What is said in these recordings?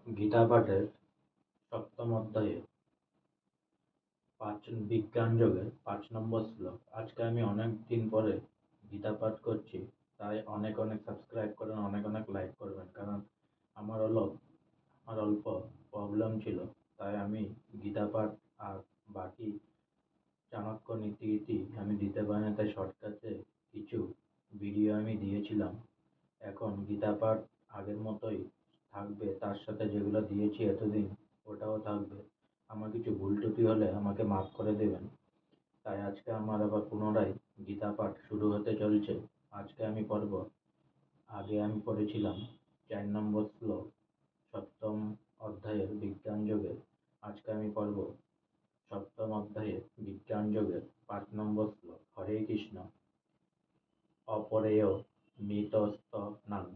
গীতা পাঠের সপ্তম অধ্যায়ে বিজ্ঞান যোগের ৫ নম্বর শ্লোক। আজকে আমি অনেক দিন পরে গীতা পাঠ করছি, তাই অনেক অনেক সাবস্ক্রাইব করেন, অনেক অনেক লাইক করবেন। কারণ আমার অল্প প্রবলেম ছিল, তাই আমি গীতা পাঠ আর বাকি চাণক্য নীতি আমি দিতে পারি না, তাই শর্টকাটে কিছু ভিডিও আমি দিয়েছিলাম। এখন গীতা পাঠ আগের মতোই থাকবে, তার সাথে যেগুলো দিয়েছি এতদিন ওটাও থাকবে। আমার কিছু ভুল ত্রুটি হলে আমাকে মাফ করে দেবেন। তাই আজকে আমার আবার পুনরায় গীতা পাঠ শুরু হতে চলছে। আজকে আমি পড়ব, আগে আমি পড়েছিলাম ৪ নম্বর শ্লোক সপ্তম অধ্যায়ের বিজ্ঞান যোগের। আজকে আমি পড়ব সপ্তম অধ্যায়ের বিজ্ঞান যোগের ৫ নম্বর শ্লোক। হরে কৃষ্ণ। অপরেয় মিতস্তনাং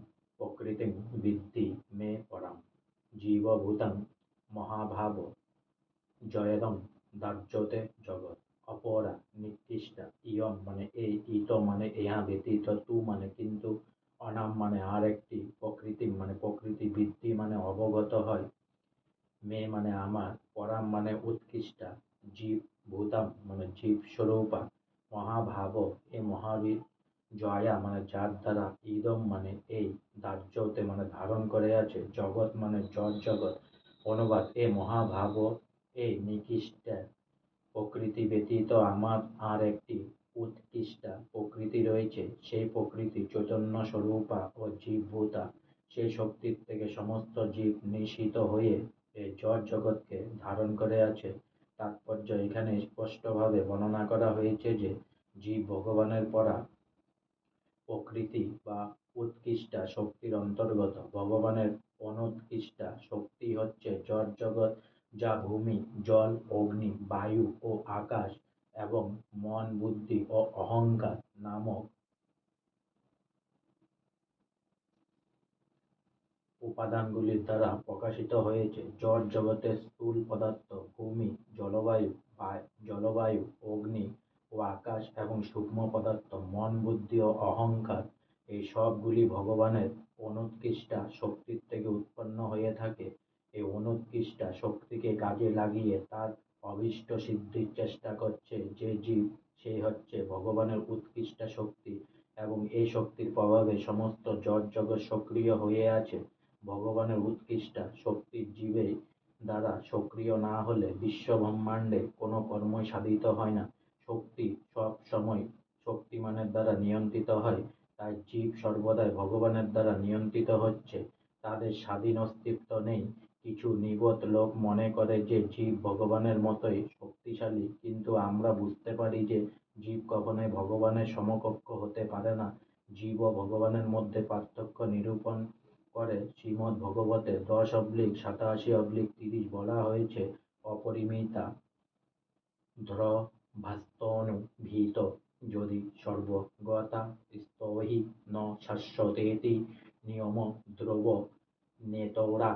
প্রকৃতিং বিদ্ধি মে পরাম জীবভূতাং মহাভাব জয়দম দার্যতে জগৎ। অপরা নিকৃষ্টা, ইয়ম মানে এই, ইত মানে ইহা ব্যতীত, তু মানে কিন্তু, অনাম মানে আর একটি, প্রকৃতি মানে প্রকৃতি, বৃদ্ধি মানে অবগত হয়, মে মানে আমার, পরাম মানে উৎকৃষ্টা, জীব ভূতাম মানে জীব স্বরূপা, মহাভাব এ মহাবীর, জয়া মানে যার দ্বারা, ইদম মানে এই, দাহ্যতে মানে ধারণ করে আছে, জগৎ মানে জগৎ। অনুবাদ: এ মহাভাব এ নিকৃষ্টা প্রকৃতি ব্যতীত আমার আর একটি উৎকৃষ্টা প্রকৃতি রয়েছে। সেই প্রকৃতি চৈতন্য স্বরূপা ও জীবভূতা। সেই শক্তির থেকে সমস্ত জীব নিঃসৃত হয়ে এই জড় জগৎকে ধারণ করে আছে। তাৎপর্য: এখানে স্পষ্টভাবে বর্ণনা করা হয়েছে যে জীব ভগবানের পরা প্রকৃতি বা উৎকৃষ্টা শক্তির অন্তর্গত। ভগবানের অনুৎকৃষ্টা শক্তি হচ্ছে জড় জগৎ, যা ভূমি, জল, অগ্নি, বায়ু ও আকাশ এবং মন, বুদ্ধি ও অহংকার নামক উপাদানগুলির দ্বারা প্রকাশিত হয়েছে। জড় জগতের স্থূল পদার্থ ভূমি, জলবায়ু, অগ্নি ও আকাশ এবং সূক্ষ্ম পদার্থ মন, বুদ্ধি ও অহংকার, এই সবগুলি ভগবানের অনুৎকৃষ্টা শক্তির থেকে উৎপন্ন হয়ে থাকে। এই অনুৎকৃষ্টা শক্তিকে কাজে লাগিয়ে তার অভীষ্ট সিদ্ধির চেষ্টা করছে যে জীব, সেই হচ্ছে ভগবানের উৎকৃষ্টা শক্তি, এবং এই শক্তির প্রভাবে সমস্ত জড় জগৎ সক্রিয় হয়ে আছে। ভগবানের উৎকৃষ্টা শক্তি জীবের দ্বারা সক্রিয় না হলে বিশ্ব ব্রহ্মাণ্ডে কোনো কর্মই সাধিত হয় না। শক্তি সব সময় শক্তিমানের দ্বারা নিয়ন্ত্রিত হয়, তাই জীব সর্বদাই ভগবানের দ্বারা নিয়ন্ত্রিত হচ্ছে। তাদের স্বাধীন অস্তিত্ব নেই। কিছু নির্বোধ লোক মনে করে যে জীব ভগবানের মতোই শক্তিশালী, কিন্তু আমরা বুঝতে পারি যে জীব কখনোই ভগবানের সমকক্ষ হতে পারে না। জীব ও ভগবানের মধ্যে পার্থক্য নিরূপণ করে শ্রীমদ্ভাগবতে 10/87/30 বলা হয়েছে: অপরিমিতা ধ্রুভাস্তনুভীত যদি সর্বগতা স্তবহি ন শাশ্বতেতি নিয়ম ধ্রুব নেতরা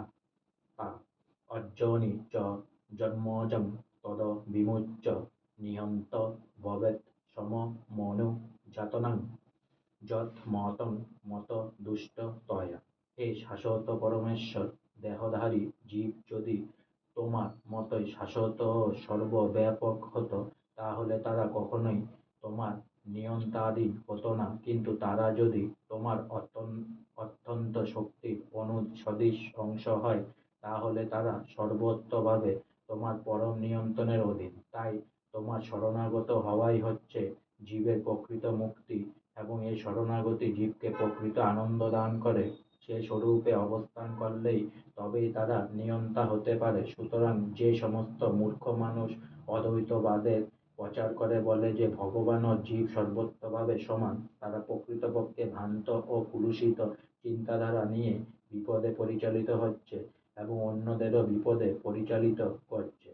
তা অর্জনি চ জন্মজং তদ বিমুচ্য নিহন্ত ভবেৎ সম মনু যাতনাং যৎ মতং মত দুষ্ট তয়া। হে শাশ্বত পরমেশ্বর, দেহধারী জীব যদি তোমার মতোই শাশ্বত ও সর্বব্যাপক হতো, তাহলে তারা কখনোই তোমার নিয়ন্ত্রণাধীন হতো না। কিন্তু তারা যদি তোমার অত্যন্ত শক্তির সদৃশ অংশ হয়, তাহলে তারা সর্বতোভাবে তোমার পরম নিয়ন্ত্রণের অধীন। তাই তোমার শরণাগত হওয়াই হচ্ছে জীবের প্রকৃত মুক্তি, এবং এই শরণাগতি জীবকে প্রকৃত আনন্দ দান করে। সে স্বরূপে অবস্থান করলেই তবেই তারা নিয়ন্তা হতে পারে। সুতরাং যে সমস্ত মূর্খ মানুষ অদ্বৈতবাদের প্রচার করে বলে যে ভগবান ও জীব সর্বতোভাবে সমান, তারা প্রকৃতপক্ষে ভ্রান্ত ও কুলুষিত চিন্তাধারা নিয়ে বিপদে পরিচালিত হচ্ছে এবং অন্যদেরও বিপদে পরিচালিত করছে।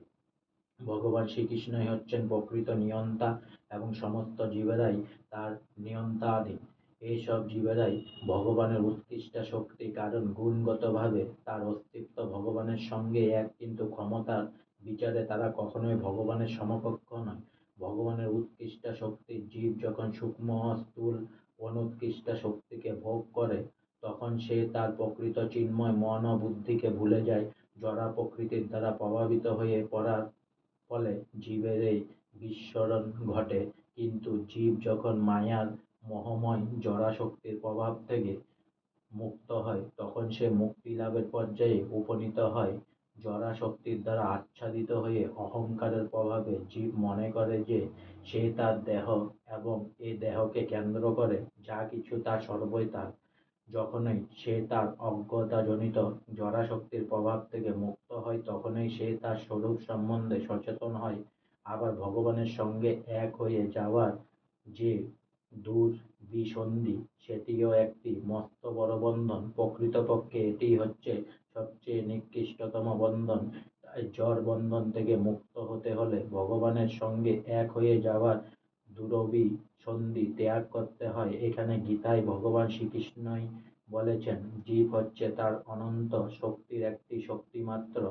ভগবান শ্রীকৃষ্ণই হচ্ছেন প্রকৃত নিয়ন্তা এবং সমস্ত জীবেরাই তার নিয়ন্ত্রণাধীন। এই সব জীবেরাই ভগবানের উৎকৃষ্ট শক্তি, কারণ গুণগতভাবে তার অস্তিত্ব ভগবানের সঙ্গে এক, কিন্তু ক্ষমতার বিচারে তারা কখনোই ভগবানের সমকক্ষ নয়। ভগবানের উৎকৃষ্ট শক্তি জীব যখন সূক্ষ্ম ও স্থূল অনুৎকৃষ্ট শক্তিকে ভোগ করে, তখন সে তার প্রকৃত চিন্ময় মন ও বুদ্ধিকে ভুলে যায়। জড়া প্রকৃতির দ্বারা প্রভাবিত হয়ে পড়ার ফলে জীবের এই বিস্মরণ ঘটে। কিন্তু জীব যখন মায়ার মোহময় জড়াশক্তির প্রভাব থেকে মুক্ত হয়, তখন সে মুক্তি লাভের পর্যায়ে উপনীত হয়। জড়াশক্তির দ্বারা আচ্ছাদিত হয়ে অহংকারের প্রভাবে জীব মনে করে যে সে তার দেহ এবং এ দেহকে কেন্দ্র করে যা কিছু তা সর্বই তার। যখনই সে তার অজ্ঞতাজনিত জড়াশক্তির প্রভাব থেকে মুক্ত হয়, তখনই সে তার স্বরূপ সম্বন্ধে সচেতন হয়। আবার ভগবানের সঙ্গে এক হয়ে যাওয়ার যে দুর্বিসন্ধি, সেটিও একটি মস্ত বড় বন্ধন। প্রকৃতপক্ষে এটিই হচ্ছে সবচেয়ে নিকৃষ্টতম বন্ধন। তাই জড় বন্ধন থেকে মুক্ত হতে হলে ভগবানের সঙ্গে এক হয়ে যাওয়ার দুরভিসন্ধি ত্যাগ করতে হয়। এখানে গীতায় ভগবান শ্রীকৃষ্ণই বলেছেন, জীব হচ্ছে তার অনন্ত শক্তির একটি শক্তি মাত্র।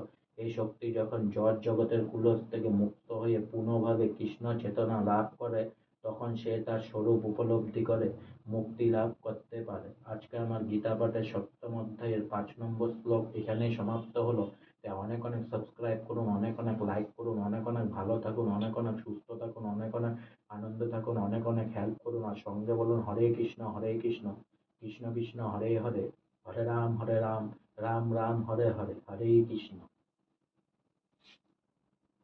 এই শক্তি যখন জড় জগতের কুলস থেকে মুক্ত হয়ে পূর্ণভাবে কৃষ্ণ চেতনা লাভ করে, তখন সে তার স্বরূপ উপলব্ধি করে মুক্তি লাভ করতে পারে। আজকে আমার গীতা পাঠের 7ম অধ্যায়ের 5 নম্বর শ্লোক এখানেই সমাপ্ত হলো। তাই অনেক অনেক সাবস্ক্রাইব করুন, অনেক অনেক লাইক করুন, অনেক অনেক ভালো থাকুন, অনেক অনেক সুস্থ থাকুন, অনেক অনেক আনন্দে থাকুন, অনেক অনেক হেল্প করুন। আর সঙ্গে বলুন হরে কৃষ্ণ হরে কৃষ্ণ, কৃষ্ণ কৃষ্ণ হরে হরে, হরে রাম রাম রাম হরে হরে, হরে কৃষ্ণ।